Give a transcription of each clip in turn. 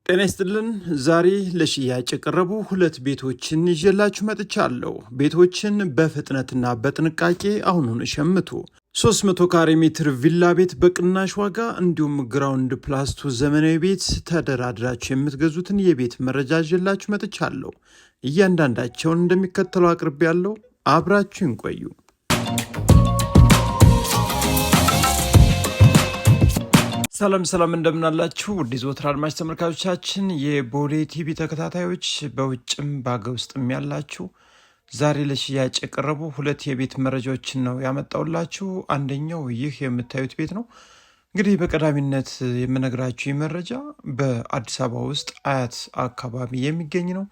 ጤና ይስጥልን። ዛሬ ለሽያጭ የቀረቡ ሁለት ቤቶችን ይዤላችሁ መጥቻለሁ። ቤቶችን በፍጥነትና በጥንቃቄ አሁኑን ሸምቱ። 300 ካሬ ሜትር ቪላ ቤት በቅናሽ ዋጋ እንዲሁም ግራውንድ ፕላስቱ ዘመናዊ ቤት ተደራድራችሁ የምትገዙትን የቤት መረጃ ይዤላችሁ መጥቻለሁ። እያንዳንዳቸውን እንደሚከተለው አቅርቤያለሁ። አብራችሁን ቆዩ። ሰላም እንደምናላችሁ ውድ ዘወትር አድማጭ ተመልካቾቻችን፣ የቦሌ ቲቪ ተከታታዮች በውጭም በአገር ውስጥም ያላችሁ ዛሬ ለሽያጭ የቀረቡ ሁለት የቤት መረጃዎችን ነው ያመጣውላችሁ። አንደኛው ይህ የምታዩት ቤት ነው። እንግዲህ በቀዳሚነት የምነግራችሁ መረጃ በአዲስ አበባ ውስጥ አያት አካባቢ የሚገኝ ነው።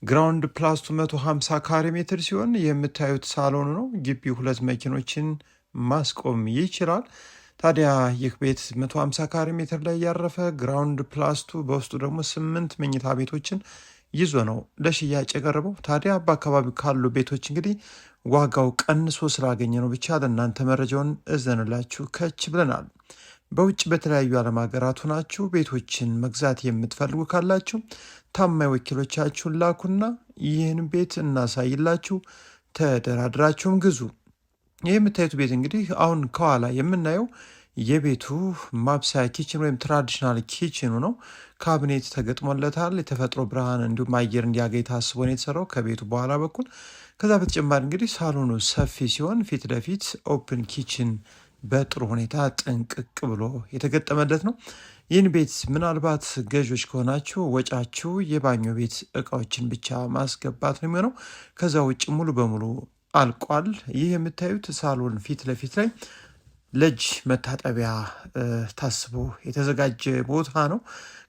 ግራውንድ ፕላስቱ 150 ካሬ ሜትር ሲሆን የምታዩት ሳሎኑ ነው። ግቢው ሁለት መኪኖችን ማስቆም ይችላል። ታዲያ ይህ ቤት 150 ካሬ ሜትር ላይ ያረፈ ግራውንድ ፕላስቱ በውስጡ ደግሞ 8 መኝታ ቤቶችን ይዞ ነው ለሽያጭ የቀረበው። ታዲያ በአካባቢው ካሉ ቤቶች እንግዲህ ዋጋው ቀንሶ ስላገኘ ነው ብቻ ለእናንተ መረጃውን እዘንላችሁ ከች ብለናል። በውጭ በተለያዩ ዓለም ሀገራት ሆናችሁ ቤቶችን መግዛት የምትፈልጉ ካላችሁ ታማኝ ወኪሎቻችሁን ላኩና ይህን ቤት እናሳይላችሁ፣ ተደራድራችሁም ግዙ። ይህ የምታዩት ቤት እንግዲህ አሁን ከኋላ የምናየው የቤቱ ማብሰያ ኪችን ወይም ትራዲሽናል ኪችኑ ነው። ካቢኔት ተገጥሞለታል። የተፈጥሮ ብርሃን እንዲሁም አየር እንዲያገኝ ታስቦ ነው የተሰራው ከቤቱ በኋላ በኩል። ከዛ በተጨማሪ እንግዲህ ሳሎኑ ሰፊ ሲሆን ፊት ለፊት ኦፕን ኪችን በጥሩ ሁኔታ ጥንቅቅ ብሎ የተገጠመለት ነው። ይህን ቤት ምናልባት ገዦች ከሆናችሁ ወጫችሁ የባኞ ቤት እቃዎችን ብቻ ማስገባት ነው የሚሆነው። ከዛ ውጭ ሙሉ በሙሉ አልቋል። ይህ የምታዩት ሳሎን ፊት ለፊት ላይ ለእጅ መታጠቢያ ታስቦ የተዘጋጀ ቦታ ነው።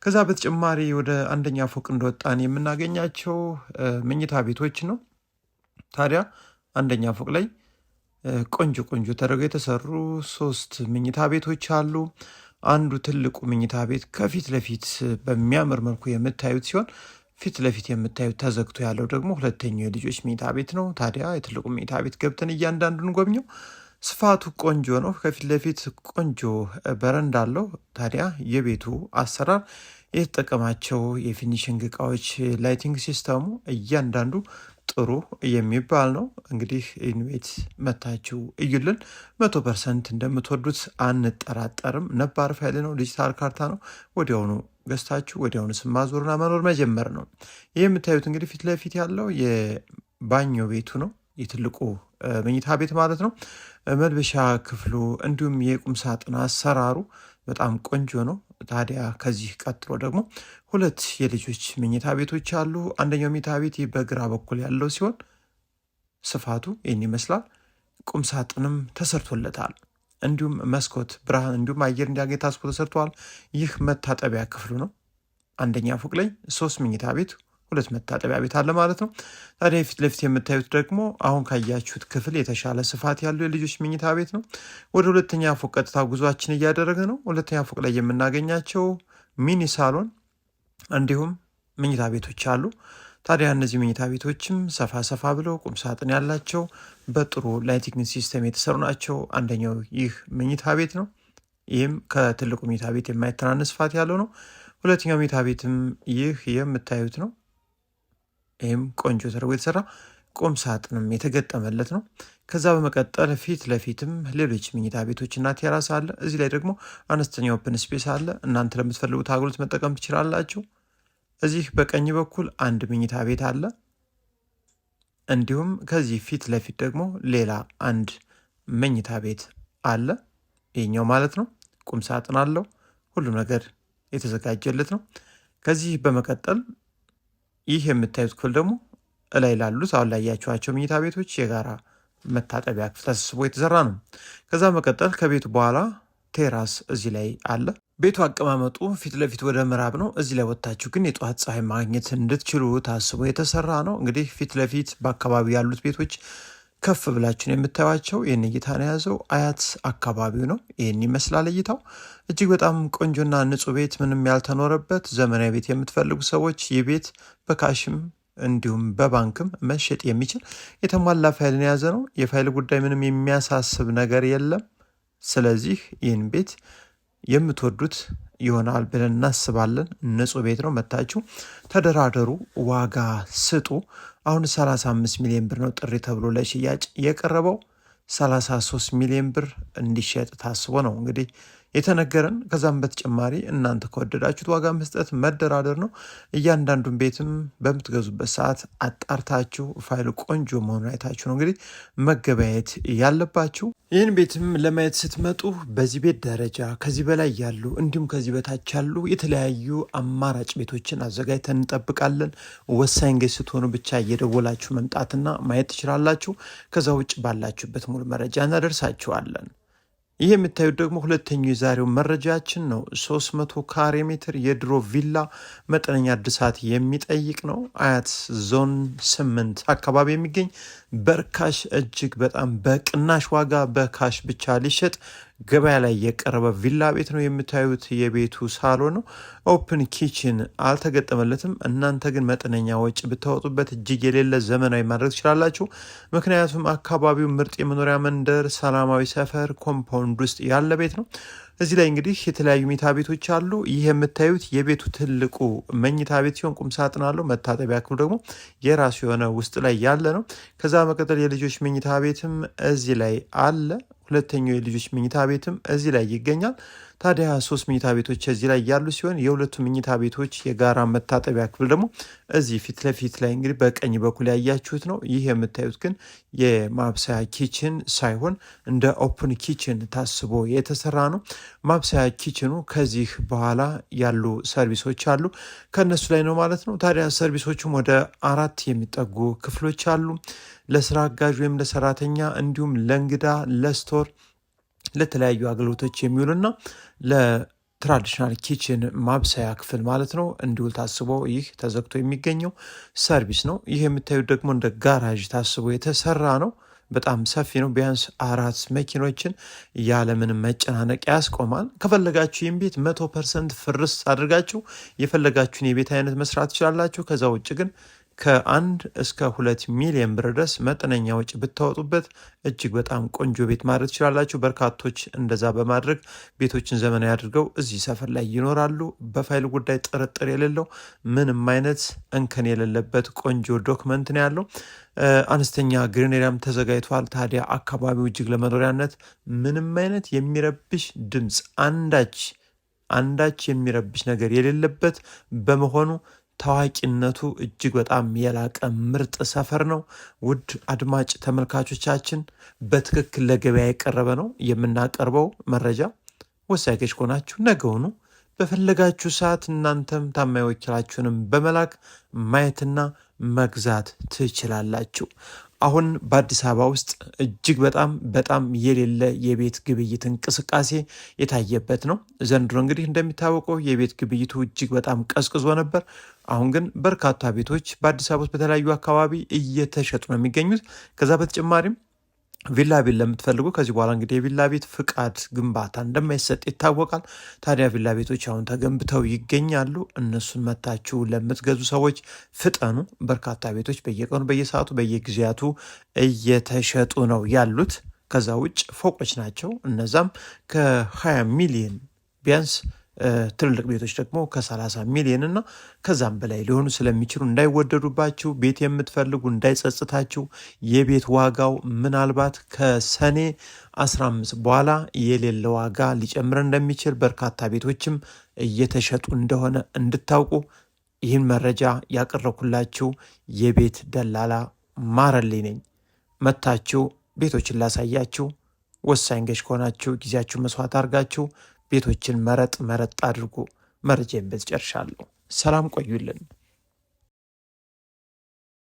ከዛ በተጨማሪ ወደ አንደኛ ፎቅ እንደወጣን የምናገኛቸው መኝታ ቤቶች ነው። ታዲያ አንደኛ ፎቅ ላይ ቆንጆ ተደርገው የተሰሩ 3 መኝታ ቤቶች አሉ። አንዱ ትልቁ መኝታ ቤት ከፊት ለፊት በሚያምር መልኩ የምታዩት ሲሆን ፊት ለፊት የምታዩት ተዘግቶ ያለው ደግሞ ሁለተኛው የልጆች መኝታ ቤት ነው። ታዲያ የትልቁ መኝታ ቤት ገብተን እያንዳንዱን ጎብኘው። ስፋቱ ቆንጆ ነው። ከፊት ለፊት ቆንጆ በረንዳ አለው። ታዲያ የቤቱ አሰራር የተጠቀማቸው የፊኒሽንግ እቃዎች፣ ላይቲንግ ሲስተሙ እያንዳንዱ ጥሩ የሚባል ነው። እንግዲህ ይህን ቤት መታችሁ እዩልን። 100% እንደምትወዱት አንጠራጠርም። ነባር ፋይል ነው፣ ዲጂታል ካርታ ነው። ወዲያውኑ ገዝታችሁ ወዲያውኑ ስማዞርና መኖር መጀመር ነው። ይህ የምታዩት እንግዲህ ፊት ለፊት ያለው የባኞ ቤቱ ነው፣ የትልቁ መኝታ ቤት ማለት ነው። መልበሻ ክፍሉ እንዲሁም የቁም ሳጥን አሰራሩ በጣም ቆንጆ ነው። ታዲያ ከዚህ ቀጥሎ ደግሞ 2 የልጆች መኝታ ቤቶች አሉ። አንደኛው መኝታ ቤት በግራ በኩል ያለው ሲሆን ስፋቱ ይህን ይመስላል። ቁም ሳጥንም ተሰርቶለታል። እንዲሁም መስኮት ብርሃን እንዲሁም አየር እንዲያገኝ ታስቦ ተሰርተዋል። ይህ መታጠቢያ ክፍሉ ነው። አንደኛ ፎቅ ላይ 3 መኝታ ቤት 2 መታጠቢያ ቤት አለ ማለት ነው። ታዲያ ፊት ለፊት የምታዩት ደግሞ አሁን ካያችሁት ክፍል የተሻለ ስፋት ያለው የልጆች መኝታ ቤት ነው። ወደ ሁለተኛ ፎቅ ቀጥታ ጉዟችን እያደረገ ነው። ሁለተኛ ፎቅ ላይ የምናገኛቸው ሚኒ ሳሎን እንዲሁም መኝታ ቤቶች አሉ። ታዲያ እነዚህ መኝታ ቤቶችም ሰፋ ብለው ቁም ሳጥን ያላቸው በጥሩ ላይቲንግ ሲስተም የተሰሩ ናቸው። አንደኛው ይህ መኝታ ቤት ነው። ይህም ከትልቁ መኝታ ቤት የማይተናነስ ስፋት ያለው ነው። ሁለተኛው መኝታ ቤትም ይህ የምታዩት ነው። ይህም ቆንጆ ተደርጎ የተሰራ ቁም ሳጥንም የተገጠመለት ነው። ከዛ በመቀጠል ፊት ለፊትም ሌሎች መኝታ ቤቶችና ቴራስ አለ። እዚህ ላይ ደግሞ አነስተኛ ኦፕን ስፔስ አለ። እናንተ ለምትፈልጉት አገልግሎት መጠቀም ትችላላችሁ። እዚህ በቀኝ በኩል አንድ መኝታ ቤት አለ። እንዲሁም ከዚህ ፊት ለፊት ደግሞ ሌላ አንድ መኝታ ቤት አለ። ይሄኛው ማለት ነው ቁም ሳጥን አለው። ሁሉም ነገር የተዘጋጀለት ነው። ከዚህ በመቀጠል ይህ የምታዩት ክፍል ደግሞ እላይ ላሉት አሁን ላይ ያያችኋቸው መኝታ ቤቶች የጋራ መታጠቢያ ክፍል ተሰብስቦ የተሰራ ነው። ከዛ መቀጠል ከቤቱ በኋላ ቴራስ እዚህ ላይ አለ። ቤቱ አቀማመጡ ፊት ለፊት ወደ ምዕራብ ነው። እዚህ ላይ ወጥታችሁ ግን የጠዋት ፀሐይ ማግኘት እንድትችሉ ታስቦ የተሰራ ነው። እንግዲህ ፊት ለፊት በአካባቢው ያሉት ቤቶች ከፍ ብላችሁን የምታዩቸው ይህን እይታ ነው የያዘው። አያት አካባቢው ነው። ይህን ይመስላል እይታው። እጅግ በጣም ቆንጆና ንጹህ ቤት፣ ምንም ያልተኖረበት ዘመናዊ ቤት የምትፈልጉ ሰዎች ይህ ቤት በካሽም እንዲሁም በባንክም መሸጥ የሚችል የተሟላ ፋይልን የያዘ ነው። የፋይል ጉዳይ ምንም የሚያሳስብ ነገር የለም። ስለዚህ ይህን ቤት የምትወዱት ይሆናል ብለን እናስባለን። ንጹህ ቤት ነው። መታችሁ ተደራደሩ፣ ዋጋ ስጡ። አሁን 35 ሚሊዮን ብር ነው ጥሪ ተብሎ ለሽያጭ የቀረበው። 33 ሚሊዮን ብር እንዲሸጥ ታስቦ ነው እንግዲህ የተነገረን። ከዛም በተጨማሪ እናንተ ከወደዳችሁት ዋጋ መስጠት መደራደር ነው። እያንዳንዱን ቤትም በምትገዙበት ሰዓት አጣርታችሁ ፋይሉ ቆንጆ መሆኑን አይታችሁ ነው እንግዲህ መገበያየት ያለባችሁ። ይህን ቤትም ለማየት ስትመጡ በዚህ ቤት ደረጃ ከዚህ በላይ ያሉ እንዲሁም ከዚህ በታች ያሉ የተለያዩ አማራጭ ቤቶችን አዘጋጅተን እንጠብቃለን። ወሳኝ ገዥ ስትሆኑ ብቻ እየደወላችሁ መምጣትና ማየት ትችላላችሁ። ከዛ ውጭ ባላችሁበት ሙሉ መረጃ እናደርሳችኋለን። ይህ የምታዩት ደግሞ ሁለተኛው የዛሬው መረጃችን ነው። 300 ካሬ ሜትር የድሮ ቪላ መጠነኛ እድሳት የሚጠይቅ ነው። አያት ዞን 8 አካባቢ የሚገኝ በርካሽ እጅግ በጣም በቅናሽ ዋጋ በካሽ ብቻ ሊሸጥ ገበያ ላይ የቀረበ ቪላ ቤት ነው። የምታዩት የቤቱ ሳሎን ነው። ኦፕን ኪችን አልተገጠመለትም። እናንተ ግን መጠነኛ ወጪ ብታወጡበት እጅግ የሌለ ዘመናዊ ማድረግ ትችላላችሁ። ምክንያቱም አካባቢው ምርጥ የመኖሪያ መንደር፣ ሰላማዊ ሰፈር ኮምፓውንድ ውስጥ ያለ ቤት ነው። እዚህ ላይ እንግዲህ የተለያዩ መኝታ ቤቶች አሉ። ይህ የምታዩት የቤቱ ትልቁ መኝታ ቤት ሲሆን ቁም ሳጥን አለው። መታጠቢያ ክፍሉ ደግሞ የራሱ የሆነ ውስጥ ላይ ያለ ነው። ከዛ መቀጠል የልጆች መኝታ ቤትም እዚህ ላይ አለ። ሁለተኛው የልጆች መኝታ ቤትም እዚህ ላይ ይገኛል። ታዲያ 3 መኝታ ቤቶች እዚህ ላይ ያሉ ሲሆን የሁለቱ መኝታ ቤቶች የጋራ መታጠቢያ ክፍል ደግሞ እዚህ ፊት ለፊት ላይ እንግዲህ በቀኝ በኩል ያያችሁት ነው። ይህ የምታዩት ግን የማብሰያ ኪችን ሳይሆን እንደ ኦፕን ኪችን ታስቦ የተሰራ ነው። ማብሰያ ኪችኑ ከዚህ በኋላ ያሉ ሰርቪሶች አሉ፣ ከነሱ ላይ ነው ማለት ነው። ታዲያ ሰርቪሶቹም ወደ 4 የሚጠጉ ክፍሎች አሉ። ለስራ አጋዥ ወይም ለሰራተኛ እንዲሁም ለእንግዳ፣ ለስቶር፣ ለተለያዩ አገልግሎቶች የሚውሉና ለትራዲሽናል ኪችን ማብሰያ ክፍል ማለት ነው እንዲውል ታስቦ ይህ ተዘግቶ የሚገኘው ሰርቪስ ነው። ይህ የምታዩት ደግሞ እንደ ጋራዥ ታስቦ የተሰራ ነው። በጣም ሰፊ ነው። ቢያንስ 4 መኪኖችን ያለምንም መጨናነቅ ያስቆማል። ከፈለጋችሁ ይህን ቤት 100% ፍርስ አድርጋችሁ የፈለጋችሁን የቤት አይነት መስራት ትችላላችሁ። ከዛ ውጭ ግን ከ1 እስከ 2 ሚሊዮን ብር ድረስ መጠነኛ ወጪ ብታወጡበት እጅግ በጣም ቆንጆ ቤት ማድረግ ትችላላችሁ። በርካቶች እንደዛ በማድረግ ቤቶችን ዘመናዊ አድርገው እዚህ ሰፈር ላይ ይኖራሉ። በፋይል ጉዳይ ጥርጥር የሌለው ምንም አይነት እንከን የሌለበት ቆንጆ ዶክመንት ነው ያለው። አነስተኛ ግሪነሪያም ተዘጋጅቷል። ታዲያ አካባቢው እጅግ ለመኖሪያነት ምንም አይነት የሚረብሽ ድምፅ አንዳች የሚረብሽ ነገር የሌለበት በመሆኑ ታዋቂነቱ እጅግ በጣም የላቀ ምርጥ ሰፈር ነው። ውድ አድማጭ ተመልካቾቻችን በትክክል ለገበያ የቀረበ ነው የምናቀርበው መረጃ። ወሳኝ ገዥ ከሆናችሁ ነገውኑ በፈለጋችሁ ሰዓት እናንተም ታማኝ ወኪላችሁንም በመላክ ማየትና መግዛት ትችላላችሁ። አሁን በአዲስ አበባ ውስጥ እጅግ በጣም የሌለ የቤት ግብይት እንቅስቃሴ የታየበት ነው። ዘንድሮ እንግዲህ እንደሚታወቀው የቤት ግብይቱ እጅግ በጣም ቀዝቅዞ ነበር። አሁን ግን በርካታ ቤቶች በአዲስ አበባ ውስጥ በተለያዩ አካባቢ እየተሸጡ ነው የሚገኙት። ከዛ በተጨማሪም ቪላ ቤት ለምትፈልጉ ከዚህ በኋላ እንግዲህ የቪላ ቤት ፍቃድ ግንባታ እንደማይሰጥ ይታወቃል። ታዲያ ቪላ ቤቶች አሁን ተገንብተው ይገኛሉ። እነሱን መታችሁ ለምትገዙ ሰዎች ፍጠኑ። በርካታ ቤቶች በየቀኑ በየሰዓቱ በየጊዜያቱ እየተሸጡ ነው ያሉት። ከዛ ውጭ ፎቆች ናቸው። እነዛም ከ20 ሚሊዮን ቢያንስ ትልልቅ ቤቶች ደግሞ ከ30 ሚሊዮን እና ከዛም በላይ ሊሆኑ ስለሚችሉ እንዳይወደዱባችሁ፣ ቤት የምትፈልጉ እንዳይጸጽታችሁ። የቤት ዋጋው ምናልባት ከሰኔ 15 በኋላ የሌለ ዋጋ ሊጨምር እንደሚችል በርካታ ቤቶችም እየተሸጡ እንደሆነ እንድታውቁ ይህን መረጃ ያቀረብኩላችሁ የቤት ደላላ ማረልኝ ነኝ። መታችሁ ቤቶችን ላሳያችሁ። ወሳኝ ገዥ ከሆናችሁ ጊዜያችሁ መስዋዕት አድርጋችሁ ቤቶችን መረጥ አድርጉ። መረጃን በዚህ ጨርሻለሁ። ሰላም ቆዩልን።